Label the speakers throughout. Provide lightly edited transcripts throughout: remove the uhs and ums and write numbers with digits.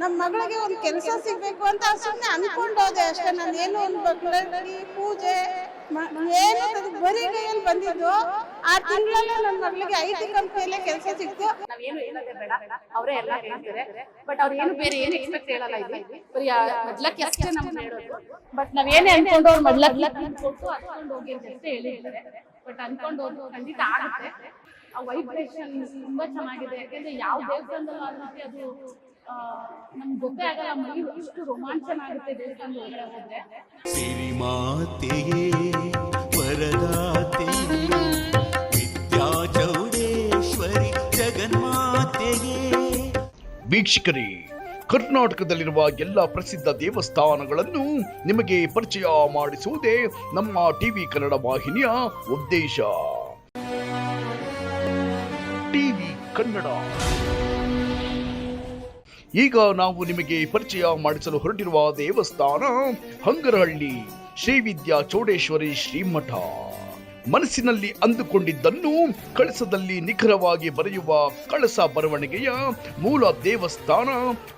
Speaker 1: ನಮ್ಮ ಮಗಳಿಗೆ ಒಂದು ಕೆಲಸ ಸಿಗ್ಬೇಕು ಅಂತ ಸುಮ್ಮನೆ ಅನ್ಕೊಂಡು ಹೋದೆ ಅಷ್ಟೇ. ನಾನು ಏನು ಒಂದು ಮಕ್ಕಳಿಗೆ ಪೂಜೆ ಏನು ಬರೀ ಕೈಯಲ್ಲಿ ಬಂದಿದ್ದು. ಆ ತಿಂಗಳಲ್ಲೇ ನನ್ನ ಮಗಳಿಗೆ IT ಕಂಪ್ನಿಯಲ್ಲೇ ಕೆಲಸ ಸಿಕ್ತು.
Speaker 2: ನಾವೇನು ಹೇಳೋದೇ ಬೇಡ, ಅವರೇ ಎಲ್ಲ ಹೇಳ್ತಾರೆ. ಬಟ್ ಅವ್ರು ಏನು ಬೇರೆ ಏನು ಎಕ್ಸ್ಪೆಕ್ಟ್ ಹೇಳಲ್ಲ. ಇಲ್ಲಿ ಬರೀ ಮಡ್ಲಕ್ಕಿ ಅಷ್ಟೇ ನಮ್ಗೆ ಹೇಳೋದು. ಬಟ್ ನಾವೇನೇ ಅನ್ಕೊಂಡು ಅವ್ರು ಮಡ್ಲಕ್ಕಿ ಕೊಟ್ಟು ಅನ್ಕೊಂಡು ಹೋಗಿ ಅಂತ ಹೇಳಿರ್ತಾರೆ. ಬಟ್ ಅನ್ಕೊಂಡು ಹೋದ್ರು ಖಂಡಿತ ಆಗುತ್ತೆ. ಆ ವೈಬ್ರೇಷನ್ ತುಂಬಾ ಚೆನ್ನಾಗಿದೆ. ಯಾಕೆಂದ್ರೆ ಯಾವ ದೇವಸ್ಥಾನದಲ್ಲೂ ಆಗುತ್ತೆ ಅದು ನಮ್ಗೆ ಗೊತ್ತೇ ಆಗಲ್ಲ. ಮೈ ಅಷ್ಟು ರೋಮಾಂಚನ ಆಗುತ್ತೆ ದೇವಸ್ಥಾನದ ಒಳಗಡೆ ಹೋದ್ರೆ.
Speaker 3: ಸಿರಿಮಾತೆಯೇ ವರದಾತೆಯೇ ವಿದ್ಯಾ ಚೌಡೇಶ್ವರಿ ಜಗನ್ಮಾತೆಯೇ.
Speaker 4: ವೀಕ್ಷಕರೇ, ಕರ್ನಾಟಕದಲ್ಲಿರುವ ಎಲ್ಲ ಪ್ರಸಿದ್ಧ ದೇವಸ್ಥಾನಗಳನ್ನು ನಿಮಗೆ ಪರಿಚಯ ಮಾಡಿಸುವುದೇ ನಮ್ಮ ಟಿವಿ ಕನ್ನಡ ವಾಹಿನಿಯ ಉದ್ದೇಶ. ಟಿವಿ ಕನ್ನಡ. ಈಗ ನಾವು ನಿಮಗೆ ಪರಿಚಯ ಮಾಡಿಸಲು ಹೊರಟಿರುವ ದೇವಸ್ಥಾನ ಹಂಗರಹಳ್ಳಿ ಶ್ರೀ ವಿದ್ಯಾ ಚೌಡೇಶ್ವರಿ ಶ್ರೀಮಠ. ಮನಸ್ಸಿನಲ್ಲಿ ಅಂದುಕೊಂಡಿದ್ದನ್ನು ಕಳಸದಲ್ಲಿ ನಿಖರವಾಗಿ ಬರೆಯುವ ಕಳಸ ಬರವಣಿಗೆಯ ಮೂಲ ದೇವಸ್ಥಾನ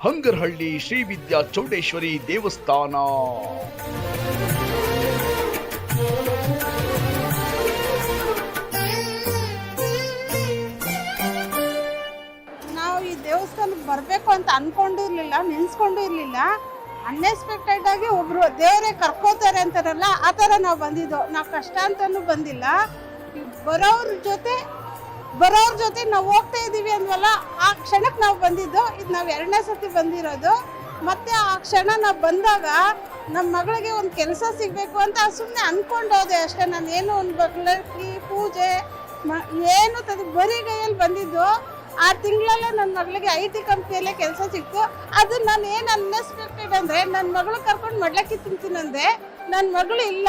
Speaker 4: ಹಂಗರಹಳ್ಳಿ ಶ್ರೀ ವಿದ್ಯಾ ಚೌಡೇಶ್ವರಿ ದೇವಸ್ಥಾನ.
Speaker 1: ನಾವು ಈ ದೇವಸ್ಥಾನಕ್ಕೆ ಬರಬೇಕು ಅಂತ ಅನ್ಕೊಂಡು ಇರ್ಲಿಲ್ಲ, ನೆನ್ಸ್ಕೊಂಡು ಇರ್ಲಿಲ್ಲ. ಅನ್ಎಕ್ಸ್ಪೆಕ್ಟೆಡ್ ಆಗಿ ಒಬ್ರು ದೇವರೇ ಕರ್ಕೋತಾರೆ ಅಂತಾರಲ್ಲ, ಆ ಥರ ನಾವು ಬಂದಿದ್ದು. ನಾವು ಕಷ್ಟ ಅಂತನೂ ಬಂದಿಲ್ಲ. ಬರೋರ ಜೊತೆ ನಾವು ಹೋಗ್ತಾ ಇದ್ದೀವಿ ಅಂದ್ವಲ್ಲ, ಆ ಕ್ಷಣಕ್ಕೆ ನಾವು ಬಂದಿದ್ದು. ಇದು ನಾವು 2ನೇ ಸತಿ ಬಂದಿರೋದು. ಮತ್ತೆ ಆ ಕ್ಷಣ ನಾವು ಬಂದಾಗ ನಮ್ಮ ಮಗಳಿಗೆ ಒಂದು ಕೆಲಸ ಸಿಗಬೇಕು ಅಂತ ಸುಮ್ಮನೆ ಅನ್ಕೊಂಡು ಹೋದೆ ಅಷ್ಟೇ. ನಾನು ಏನು ಒಂದು ಮಕ್ಕಳಿಗೆ ಪೂಜೆ ಏನು ಬರೀ ಕೈಯಲ್ಲಿ ಬಂದಿದ್ದು. ಆ ತಿಂಗಳಲ್ಲೇ ನನ್ನ ಮಗಳಿಗೆ IT ಕಂಪ್ನಿಯಲ್ಲೇ ಕೆಲಸ ಸಿಕ್ತು. ಅದು ನಾನು ಏನು ಅನ್ಎಕ್ಸ್ಪೆಕ್ಟೆಡ್ ಅಂದರೆ, ನನ್ನ ಮಗಳು ಕರ್ಕೊಂಡು ಮಡ್ಲಕ್ಕಿ ತಿಂತೀನಂದೆ. ನನ್ನ ಮಗಳು ಇಲ್ಲ.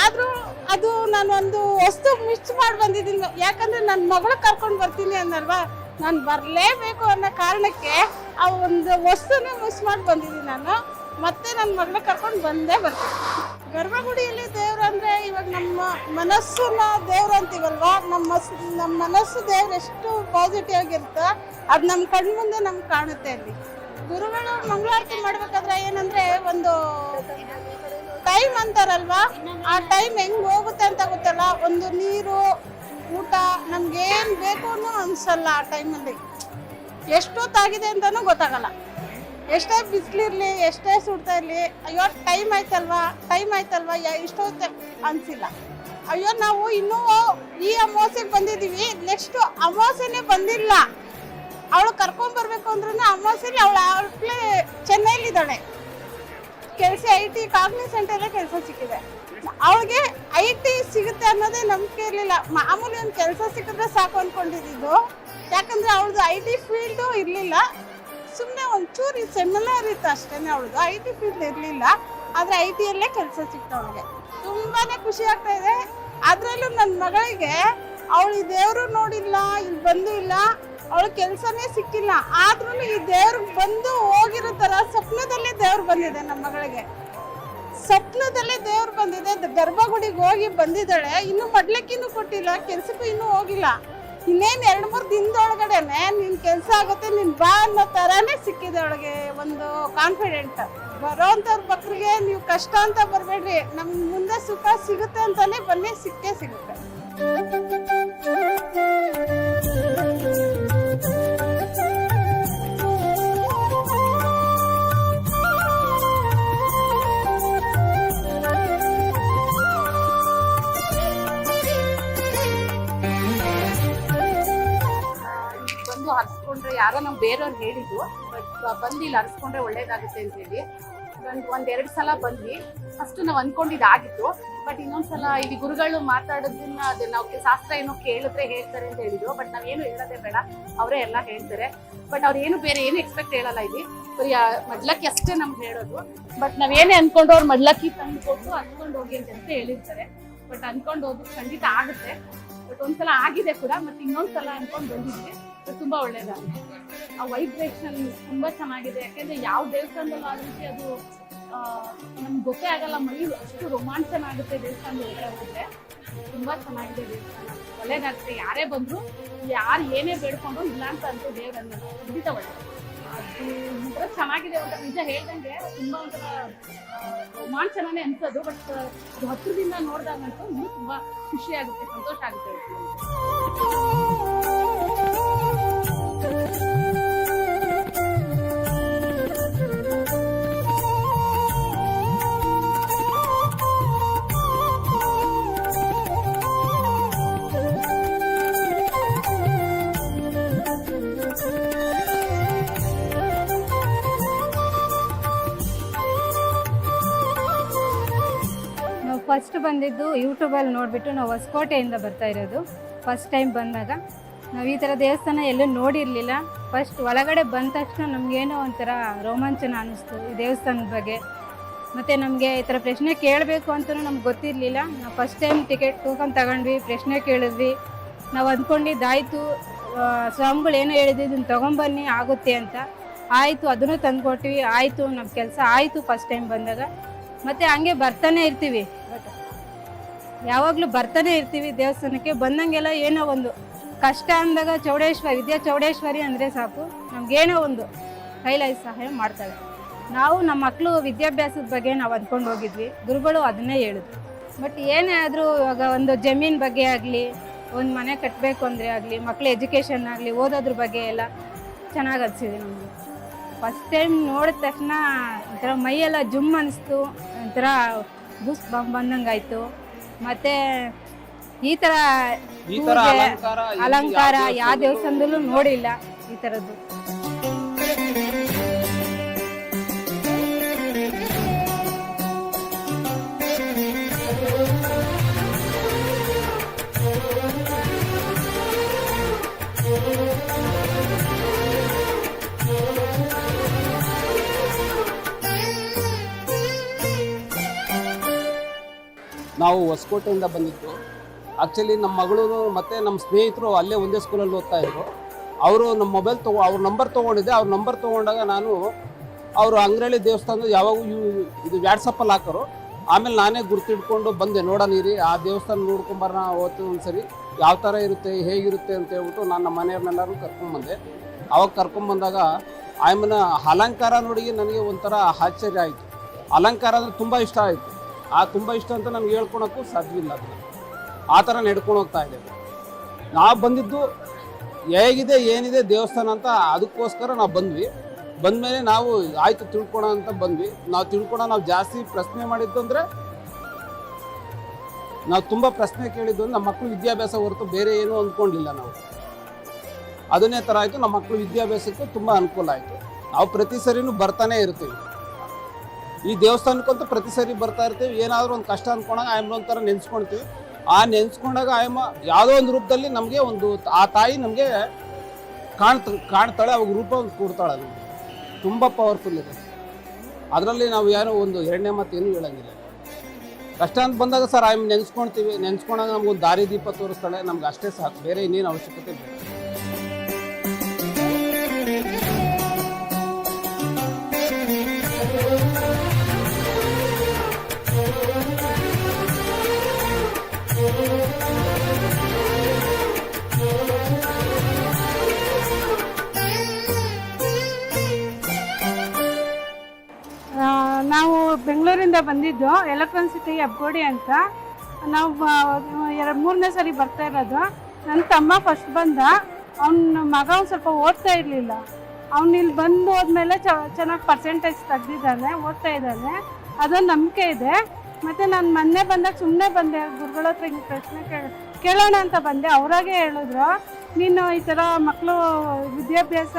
Speaker 1: ಆದರೂ ಅದು ನಾನೊಂದು ವಸ್ತು ಮಿಸ್ ಮಾಡಿ ಬಂದಿದ್ದೀನಿ. ಯಾಕಂದರೆ ನನ್ನ ಮಗಳು ಕರ್ಕೊಂಡು ಬರ್ತೀನಿ ಅನ್ನಲ್ವಾ, ನಾನು ಬರಲೇಬೇಕು ಅನ್ನೋ ಕಾರಣಕ್ಕೆ ಆ ಒಂದು ವಸ್ತುನೇ ಮಿಸ್ ಮಾಡಿ ಬಂದಿದ್ದೀನಿ ನಾನು. ಮತ್ತೆ ನನ್ನ ಮಗಳನ್ನ ಕರ್ಕೊಂಡು ಬಂದೇ ಬರ್ತೀನಿ. ಗರ್ಭಗುಡಿಯಲ್ಲಿ ದೇವ್ರು ಅಂದರೆ ಇವಾಗ ನಮ್ಮ ಮನಸ್ಸನ್ನ ದೇವ್ರು ಅಂತೀವಲ್ವಾ, ನಮ್ಮ ಮನಸ್ಸು ದೇವ್ರು ಎಷ್ಟು ಪಾಸಿಟಿವ್ ಆಗಿರುತ್ತೋ ಅದು ನಮ್ಮ ಕಣ್ಣು ಮುಂದೆ ನಮ್ಗೆ ಕಾಣುತ್ತೆ. ಅಲ್ಲಿ ಗುರುಗಳು ಮಂಗಳಾರತಿ ಮಾಡ್ಬೇಕಾದ್ರೆ ಏನಂದ್ರೆ ಒಂದು ಟೈಮ್ ಅಂತಾರಲ್ವಾ, ಆ ಟೈಮ್ ಹೆಂಗ್ ಹೋಗುತ್ತೆ ಅಂತ ಗೊತ್ತಲ್ಲ. ಒಂದು ನೀರು, ಊಟ, ನಮ್ಗೇನು ಬೇಕು ಅನ್ನೋ ಅನ್ಸಲ್ಲ. ಆ ಟೈಮಲ್ಲಿ ಎಷ್ಟೊತ್ತಾಗಿದೆ ಅಂತಲೂ ಗೊತ್ತಾಗಲ್ಲ. ಎಷ್ಟೇ ಬಿಸಿಲಿರಲಿ, ಎಷ್ಟೇ ಸುಡ್ತಾ ಇರಲಿ, ಅಯ್ಯೋ ಟೈಮ್ ಆಯ್ತಲ್ವಾ ಇಷ್ಟೊತ್ತು ಅನಿಸಿಲ್ಲ. ಅಯ್ಯೋ ನಾವು ಇನ್ನೂ ಈ ಅಮಾವಾಸ್ಯೆಗೆ ಬಂದಿದ್ದೀವಿ, ನೆಕ್ಸ್ಟ್ ಅಮಾವಾಸ್ಯೆನೇ ಬಂದಿಲ್ಲ. ಅವಳು ಕರ್ಕೊಂಡ್ಬರ್ಬೇಕು ಅಂದ್ರೂ ಅಮಾವಾಸ್ಯೆಲಿ ಅವಳೇ ಚೆನ್ನೈಲಿದ್ದಾಳೆ. ಕೆಲಸ IT ಕಾಗ್ನಿಸೆಂಟಲ್ಲೇ ಕೆಲಸ ಸಿಕ್ಕಿದೆ ಅವಳಿಗೆ. IT ಸಿಗುತ್ತೆ ಅನ್ನೋದೇ ನಂಬಿಕೆ ಇರಲಿಲ್ಲ. ಮಾಮೂಲಿ ಒಂದು ಕೆಲಸ ಸಿಕ್ಕಿದ್ರೆ ಸಾಕು ಅಂದ್ಕೊಂಡಿದ್ದು. ಯಾಕಂದರೆ ಅವಳದು IT ಫೀಲ್ಡು ಇರಲಿಲ್ಲ. ಸುಮ್ಮನೆ ಒಂಚೂರು ಸೆಮಿನಾರ್ ಇತ್ತು ಅಷ್ಟೇ ಅವಳದು. IT ಫೀಲ್ಡ್ ಇರಲಿಲ್ಲ. ಆದರೆ IT-ಯಲ್ಲೇ ಕೆಲಸ ಸಿಕ್ತು ಅವಳಿಗೆ. ತುಂಬಾ ಖುಷಿ ಆಗ್ತಾ ಇದೆ. ಅದರಲ್ಲೂ ನನ್ನ ಮಗಳಿಗೆ ಅವಳು ಈ ದೇವರು ನೋಡಿಲ್ಲ, ಇಲ್ಲಿ ಬಂದು ಇಲ್ಲ, ಅವಳು ಕೆಲಸನೇ ಸಿಕ್ಕಿಲ್ಲ. ಆದ್ರೂ ಈ ದೇವ್ರಿಗೆ ಬಂದು ಹೋಗಿರೋ ಥರ ಸ್ವಪ್ನದಲ್ಲೇ ದೇವ್ರು ಬಂದಿದೆ ನಮ್ಮ ಮಗಳಿಗೆ. ಸ್ವಪ್ನದಲ್ಲೇ ದೇವ್ರು ಬಂದಿದೆ. ಗರ್ಭಗುಡಿಗೆ ಹೋಗಿ ಬಂದಿದ್ದಾಳೆ. ಇನ್ನೂ ಮಡ್ಲಕ್ಕಿನೂ ಕೊಟ್ಟಿಲ್ಲ, ಕೆಲ್ಸಕ್ಕೂ ಇನ್ನೂ ಹೋಗಿಲ್ಲ. ಇನ್ನೇನು 2-3 ದಿನದೊಳಗಡೆನೆ ನಿನ್ನ ಕೆಲಸ ಆಗುತ್ತೆ, ನೀನು ಬಾ ಅನ್ನೋ ಥರನೇ ಸಿಕ್ಕಿದೆ ಅವಳಿಗೆ ಒಂದು ಕಾನ್ಫಿಡೆಂಟ್. ಬರೋಂಥವ್ರ ಭಕ್ತರಿಗೆ ನೀವು ಕಷ್ಟ ಅಂತ ಬರಬೇಡ್ರಿ, ನಮ್ಗೆ ಮುಂದೆ ಸುಖ ಸಿಗುತ್ತೆ ಅಂತಾನೆ ಬನ್ನಿ, ಸಿಕ್ಕೇ ಸಿಗುತ್ತೆ.
Speaker 2: ಹರಿಸ್ಕೊಂಡ್ರೆ ಯಾರೋ ನಾವು ಬೇರೆಯವ್ರು ಹೇಳಿದ್ದು, ಬಟ್ ಬಂದು ಇಲ್ಲಿ ಹರಿಸ್ಕೊಂಡ್ರೆ ಒಳ್ಳೇದಾಗುತ್ತೆ ಅಂತ ಹೇಳಿ ಒಂದೆರಡು ಸಲ ಬಂದ್ವಿ. ಫಸ್ಟ್ ನಾವು ಅನ್ಕೊಂಡಿದ್ದಾಗಿತ್ತು. ಬಟ್ ಇನ್ನೊಂದ್ಸಲ ಇಲ್ಲಿ ಗುರುಗಳು ಮಾತಾಡೋದನ್ನ ಅದು ನಾವು ಶಾಸ್ತ್ರ ಏನೋ ಕೇಳಿದ್ರೆ ಹೇಳ್ತಾರೆ ಅಂತ ಹೇಳಿದ್ರು. ಬಟ್ ನಾವೇನು ಹೇಳೋದೇ ಬೇಡ, ಅವರೇ ಎಲ್ಲ ಹೇಳ್ತಾರೆ. ಬಟ್ ಅವ್ರು ಏನು ಬೇರೆ ಏನು ಎಕ್ಸ್ಪೆಕ್ಟ್ ಹೇಳಲ್ಲ. ಇಲ್ಲಿ ಬರೀ ಮಡ್ಲಕ್ಕಿ ಅಷ್ಟೇ ನಮ್ಗೆ ಹೇಳೋದು. ಬಟ್ ನಾವೇನೇ ಅನ್ಕೊಂಡು ಅವ್ರು ಮಡ್ಲಕ್ಕಿ ತಂದು ಕೊಟ್ಟು ಅನ್ಕೊಂಡು ಹೋಗಿ ಅಂತ ಹೇಳಿರ್ತಾರೆ. ಬಟ್ ಅನ್ಕೊಂಡು ಹೋದ್ರು ಖಂಡಿತ ಆಗುತ್ತೆ. ಬಟ್ ಒಂದ್ಸಲ ಆಗಿದೆ ಕೂಡ, ಮತ್ತೆ ಇನ್ನೊಂದ್ಸಲ ಅನ್ಕೊಂಡು ಬಂದಿದ್ವಿ. ತುಂಬಾ ಒಳ್ಳೇದಾಗುತ್ತೆ. ಆ ವೈಬ್ರೇಷನ್ ತುಂಬಾ ಚೆನ್ನಾಗಿದೆ. ಯಾಕೆಂದ್ರೆ ಯಾವ ದೇವಸ್ಥಾನದಲ್ಲೂ ಆಗುತ್ತೆ ಅದು ನಮ್ಗೆ ಗೊತ್ತೇ ಆಗಲ್ಲ. ಮೈ ಅಷ್ಟು ರೋಮಾಂಚನ ಆಗುತ್ತೆ ದೇವಸ್ಥಾನದ ಒಳಗಡೆ ಹೋದ್ರೆ. ತುಂಬಾ ಚೆನ್ನಾಗಿದೆ ದೇವಸ್ಥಾನ, ಒಳ್ಳೇದಾಗುತ್ತೆ. ಯಾರೇ ಬಂದ್ರು, ಯಾರು ಏನೇ ಬೇಡ್ಕೊಂಡ್ರು ಇಲ್ಲ ಅಂತ ಅಂತೂ ದೇವರನ್ನ ಖಂಡಿತ ಒಳ್ಳೆಯದು. ಒಂಥರ ಚೆನ್ನಾಗಿದೆ. ಒಂಥರ ನಿಜ ಹೇಳ್ದಂಗೆ ತುಂಬಾ ಒಂಥರ ರೋಮಾಂಚನನೇ ಅನ್ಸೋದು. ಬಟ್ ಅದು ಹತ್ರದಿಂದ ನೋಡಿದಾಗಂತೂ ಇನ್ನೂ ತುಂಬಾ ಖುಷಿ ಆಗುತ್ತೆ, ಸಂತೋಷ ಆಗುತ್ತೆ.
Speaker 5: ಫಸ್ಟ್ ಬಂದಿದ್ದು ಯೂಟ್ಯೂಬಲ್ಲಿ ನೋಡಿಬಿಟ್ಟು ನಾವು ಹೊಸಕೋಟೆಯಿಂದ ಬರ್ತಾ ಇರೋದು. ಫಸ್ಟ್ ಟೈಮ್ ಬಂದಾಗ ನಾವು ಈ ಥರ ದೇವಸ್ಥಾನ ಎಲ್ಲೂ ನೋಡಿರಲಿಲ್ಲ. ಫಸ್ಟ್ ಒಳಗಡೆ ಬಂದ ತಕ್ಷಣ ನಮಗೇನೋ ಒಂಥರ ರೋಮಾಂಚನ ಅನ್ನಿಸ್ತು ಈ ದೇವಸ್ಥಾನದ ಬಗ್ಗೆ. ಮತ್ತು ನಮಗೆ ಈ ಥರ ಪ್ರಶ್ನೆ ಕೇಳಬೇಕು ಅಂತಲೂ ನಮ್ಗೆ ಗೊತ್ತಿರಲಿಲ್ಲ. ನಾವು ಫಸ್ಟ್ ಟೈಮ್ ಟಿಕೆಟ್ ಟೋಕನ್ ತಗೊಂಡ್ವಿ, ಪ್ರಶ್ನೆ ಕೇಳಿದ್ವಿ. ನಾವು ಅಂದ್ಕೊಂಡಿದ್ದಾಯಿತು, ಸ್ವಾಮಿಗಳು ಏನೋ ಹೇಳಿದ್ವಿ ಇದನ್ನು ತೊಗೊಂಬನ್ನಿ ಆಗುತ್ತೆ ಅಂತ. ಆಯಿತು, ಅದನ್ನು ತಂದುಕೊಟ್ವಿ. ಆಯಿತು, ನಮ್ಮ ಕೆಲಸ ಆಯಿತು ಫಸ್ಟ್ ಟೈಮ್ ಬಂದಾಗ. ಮತ್ತು ಹಂಗೆ ಬರ್ತಾನೆ ಇರ್ತೀವಿ, ಯಾವಾಗಲೂ ಬರ್ತಾನೆ ಇರ್ತೀವಿ ದೇವಸ್ಥಾನಕ್ಕೆ. ಬಂದಂಗೆಲ್ಲ ಏನೋ ಒಂದು ಕಷ್ಟ ಅಂದಾಗ ವಿದ್ಯಾ ಚೌಡೇಶ್ವರಿ ಅಂದರೆ ಸಾಕು, ನಮಗೇನೋ ಒಂದು ಕೈಲಾಗಿ ಸಹಾಯ ಮಾಡ್ತಾಳೆ. ನಾವು ನಮ್ಮ ಮಕ್ಕಳು ವಿದ್ಯಾಭ್ಯಾಸದ ಬಗ್ಗೆ ನಾವು ಅಂದ್ಕೊಂಡು ಹೋಗಿದ್ವಿ, ಗುರುಗಳು ಅದನ್ನೇ ಹೇಳಿದ್ರು. ಬಟ್ ಏನೇ ಆದರೂ ಇವಾಗ ಒಂದು ಜಮೀನು ಬಗ್ಗೆ ಆಗಲಿ, ಒಂದು ಮನೆ ಕಟ್ಟಬೇಕು ಅಂದರೆ ಆಗಲಿ, ಮಕ್ಕಳ ಎಜುಕೇಷನ್ ಆಗಲಿ, ಓದೋದ್ರ ಬಗ್ಗೆ ಎಲ್ಲ ಚೆನ್ನಾಗಿ ಅನಿಸಿದೆ ನಮಗೆ. ಫಸ್ಟ್ ಟೈಮ್ ನೋಡಿದ ತಕ್ಷಣ ಒಂಥರ ಮೈಯೆಲ್ಲ ಜುಮ್ ಅನಿಸ್ತು, ಒಂಥರ ಬೂಸ್ ಬಂದಂಗಾಯಿತು. ಮತ್ತು ಈ ಥರ ಅಲಂಕಾರ ಯಾವ ದೇವಸ್ಥಾನದಲ್ಲೂ ನೋಡಿಲ್ಲ ಈ ಥರದ್ದು.
Speaker 6: ನಾವು ಹೊಸಕೋಟೆಯಿಂದ ಬಂದಿದ್ದು. ಆ್ಯಕ್ಚುಲಿ ನಮ್ಮ ಮಗಳು ಮತ್ತು ನಮ್ಮ ಸ್ನೇಹಿತರು ಅಲ್ಲೇ ಒಂದೇ ಸ್ಕೂಲಲ್ಲಿ ಓದ್ತಾಯಿದ್ರು. ಅವರು ನಮ್ಮ ಮೊಬೈಲ್ ಅವ್ರ ನಂಬರ್ ತೊಗೊಂಡಿದ್ದೆ. ಅವ್ರ ನಂಬರ್ ತೊಗೊಂಡಾಗ ನಾನು ಅವರು ಅಂಗ್ರಳ್ಳಿ ದೇವಸ್ಥಾನದ ಯಾವಾಗೂ ಇದು ವ್ಯಾಟ್ಸಪ್ಪಲ್ಲಿ ಹಾಕೋರು. ಆಮೇಲೆ ನಾನೇ ಗುರ್ತಿಡ್ಕೊಂಡು ಬಂದೆ, ನೋಡೋಣ ಆ ದೇವಸ್ಥಾನ ನೋಡ್ಕೊಂಬರೋಣ ಹೋಗ್ತೀವಿ ಒಂದು ಸರಿ, ಯಾವ ಥರ ಇರುತ್ತೆ ಹೇಗಿರುತ್ತೆ ಅಂತ ಹೇಳ್ಬಿಟ್ಟು ನಾನು ನಮ್ಮ ಮನೆಯವ್ರನ್ನೆಲ್ಲರೂ ಕರ್ಕೊಂಡ್ಬಂದೆ. ಅವಾಗ ಕರ್ಕೊಂಡ್ಬಂದಾಗ ಆಯಮ್ಮನ ಅಲಂಕಾರ ನೋಡಿ ನನಗೆ ಒಂಥರ ಆಶ್ಚರ್ಯ ಆಯಿತು. ಅಲಂಕಾರ ಅಂದರೆ ತುಂಬ ಇಷ್ಟ ಆಯಿತು. ತುಂಬ ಇಷ್ಟ ಅಂತ ನಮ್ಗೆ ಹೇಳ್ಕೊಳಕ್ಕೂ ಸಾಧ್ಯವಿಲ್ಲ. ಅದನ್ನು ಆ ಥರ ನಡ್ಕೊಂಡು ಹೋಗ್ತಾ ಇದ್ದೇವೆ. ನಾವು ಬಂದಿದ್ದು ಹೇಗಿದೆ ಏನಿದೆ ದೇವಸ್ಥಾನ ಅಂತ ಅದಕ್ಕೋಸ್ಕರ ನಾವು ಬಂದ್ವಿ. ಬಂದಮೇಲೆ ನಾವು ಆಯಿತು ತಿಳ್ಕೊಳ ಅಂತ ಬಂದ್ವಿ. ನಾವು ಜಾಸ್ತಿ ಪ್ರಶ್ನೆ ಮಾಡಿದ್ದು ಅಂದರೆ ನಾವು ತುಂಬ ಪ್ರಶ್ನೆ ಕೇಳಿದ್ದು ನಮ್ಮ ಮಕ್ಕಳು ವಿದ್ಯಾಭ್ಯಾಸ ಹೊರತು ಬೇರೆ ಏನೂ ಅಂದ್ಕೊಂಡಿಲ್ಲ ನಾವು. ಅದನ್ನೇ ಥರ ಆಯಿತು. ನಮ್ಮ ಮಕ್ಕಳು ವಿದ್ಯಾಭ್ಯಾಸಕ್ಕೂ ತುಂಬ ಅನುಕೂಲ ಆಯಿತು. ನಾವು ಪ್ರತಿ ಸರಿನೂ ಬರ್ತಾನೆ ಇರ್ತೀವಿ. ಈ ದೇವಸ್ಥಾನಕ್ಕಂತೂ ಪ್ರತಿ ಸರಿ ಬರ್ತಾ ಇರ್ತೀವಿ. ಏನಾದರೂ ಒಂದು ಕಷ್ಟ ಅಂದ್ಕೊಂಡಾಗ ಆಯಮ್ಮ ಒಂಥರ ನೆನೆಸ್ಕೊಳ್ತೀವಿ. ಆ ನೆನೆಸ್ಕೊಂಡಾಗ ಆಯಮ್ಮ ಯಾವುದೋ ಒಂದು ರೂಪದಲ್ಲಿ ನಮಗೆ ಆ ತಾಯಿ ನಮಗೆ ಕಾಣ್ತಾಳೆ. ಅವಾಗ ರೂಪ ಒಂದು ಕೊಡ್ತಾಳೆ. ನಮಗೆ ತುಂಬ ಪವರ್ಫುಲ್ ಇದೆ. ಅದರಲ್ಲಿ ನಾವು ಏನೋ ಒಂದು ಎರಡನೇ ಮಾತು ಏನೂ ಹೇಳಂಗಿಲ್ಲ. ಕಷ್ಟ ಅಂತ ಬಂದಾಗ ಸರ್ ಆಯಮ್ಮ ನೆನೆಸ್ಕೊಳ್ತೀವಿ. ನೆನೆಸ್ಕೊಂಡಾಗ ನಮಗೊಂದು ದಾರಿ ದೀಪ ತೋರಿಸ್ತಾಳೆ. ನಮ್ಗೆ ಅಷ್ಟೇ ಸಾಕು, ಬೇರೆ ಇನ್ನೇನು ಅವಶ್ಯಕತೆ ಬೇಡ.
Speaker 1: ನಾವು ಬೆಂಗಳೂರಿಂದ ಬಂದಿದ್ದು, ಎಲೆಕ್ಟ್ರಾನಿಕ್ ಸಿಟಿ ಹೆಬ್ಗೋಡಿ ಅಂತ. ನಾವು 2-3ನೇ ಸರಿ ಬರ್ತಾ ಇರೋದು. ನನ್ನ ತಮ್ಮ ಫಸ್ಟ್ ಬಂದ. ಅವನ ಮಗ ಒಂದು ಸ್ವಲ್ಪ ಓದ್ತಾ ಇರಲಿಲ್ಲ. ಅವ್ನು ಇಲ್ಲಿ ಬಂದು ಹೋದ್ಮೇಲೆ ಚೆನ್ನಾಗಿ ಪರ್ಸೆಂಟೇಜ್ ತೆಗ್ದಿದ್ದಾನೆ, ಓದ್ತಾ ಇದ್ದಾನೆ. ಅದೊಂದು ನಂಬಿಕೆ ಇದೆ. ಮತ್ತು ನಾನು ಮೊನ್ನೆ ಬಂದಾಗ ಸುಮ್ಮನೆ ಬಂದೆ, ಗುರುಗಳ ಹತ್ರ ಹಿಂಗೆ ಪ್ರಶ್ನೆ ಕೇಳೋಣ ಅಂತ ಬಂದೆ. ಅವರಾಗೆ ಹೇಳಿದ್ರು, ನೀನು ಈ ಥರ ಮಕ್ಕಳು ವಿದ್ಯಾಭ್ಯಾಸ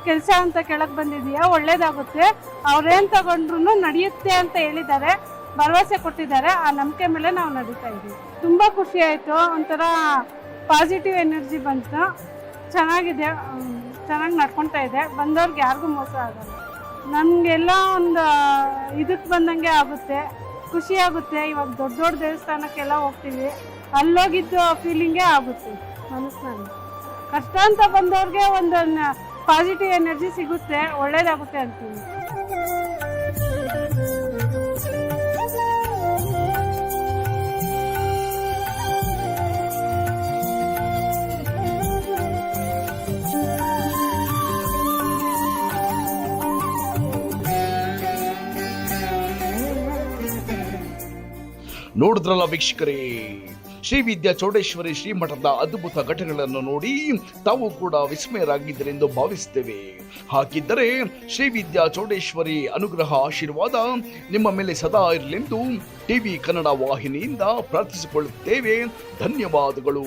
Speaker 1: ಕೆಲಸ ಅಂತ ಕೇಳಕ್ಕೆ ಬಂದಿದೀಯಾ, ಒಳ್ಳೇದಾಗುತ್ತೆ, ಅವ್ರೇನು ತಗೊಂಡ್ರು ನಡೆಯುತ್ತೆ ಅಂತ ಹೇಳಿದ್ದಾರೆ, ಭರವಸೆ ಕೊಟ್ಟಿದ್ದಾರೆ. ಆ ನಂಬಿಕೆ ಮೇಲೆ ನಾವು ನಡೀತಾ ಇದ್ದೀವಿ. ತುಂಬ ಖುಷಿ ಆಯಿತು. ಒಂಥರ ಪಾಸಿಟಿವ್ ಎನರ್ಜಿ ಬಂತು. ಚೆನ್ನಾಗಿದೆ, ಚೆನ್ನಾಗಿ ನಡ್ಕೊತಾ ಇದೆ. ಬಂದವ್ರಿಗೆ ಯಾರಿಗೂ ಮೋಸ ಆಗಲ್ಲ. ನಮಗೆಲ್ಲ ಒಂದು ಇದಕ್ಕೆ ಬಂದಂಗೆ ಆಗುತ್ತೆ, ಖುಷಿ ಆಗುತ್ತೆ. ಇವಾಗ ದೊಡ್ಡ ದೊಡ್ಡ ದೇವಸ್ಥಾನಕ್ಕೆಲ್ಲ ಹೋಗ್ತೀವಿ, ಅಲ್ಲೋಗಿದ್ದು ಫೀಲಿಂಗೇ ಆಗುತ್ತೆ ಮನಸ್ಸಿನಲ್ಲಿ. ಕಷ್ಟ ಅಂತ ಬಂದವ್ರಿಗೆ ಒಂದು ಪಾಸಿಟಿವ್ ಎನರ್ಜಿ ಸಿಗುತ್ತೆ, ಒಳ್ಳೇದಾಗುತ್ತೆ ಅಂತೀನಿ.
Speaker 4: ನೋಡಿದ್ರಲ್ಲ ವೀಕ್ಷಕರೇ, ಶ್ರೀ ವಿದ್ಯಾ ಚೌಡೇಶ್ವರಿ ಶ್ರೀಮಠದ ಅದ್ಭುತ ಘಟನೆಗಳನ್ನು ನೋಡಿ ತಾವು ಕೂಡ ವಿಸ್ಮಯರಾಗಿದ್ದರೆಂದು ಭಾವಿಸುತ್ತೇವೆ. ಹಾಗಿದ್ದರೆ ಶ್ರೀ ವಿದ್ಯಾ ಚೌಡೇಶ್ವರಿ ಅನುಗ್ರಹ ಆಶೀರ್ವಾದ ನಿಮ್ಮ ಮೇಲೆ ಸದಾ ಇರಲೆಂದು ಟಿವಿ ಕನ್ನಡ ವಾಹಿನಿಯಿಂದ ಪ್ರಾರ್ಥಿಸಿಕೊಳ್ಳುತ್ತೇವೆ. ಧನ್ಯವಾದಗಳು.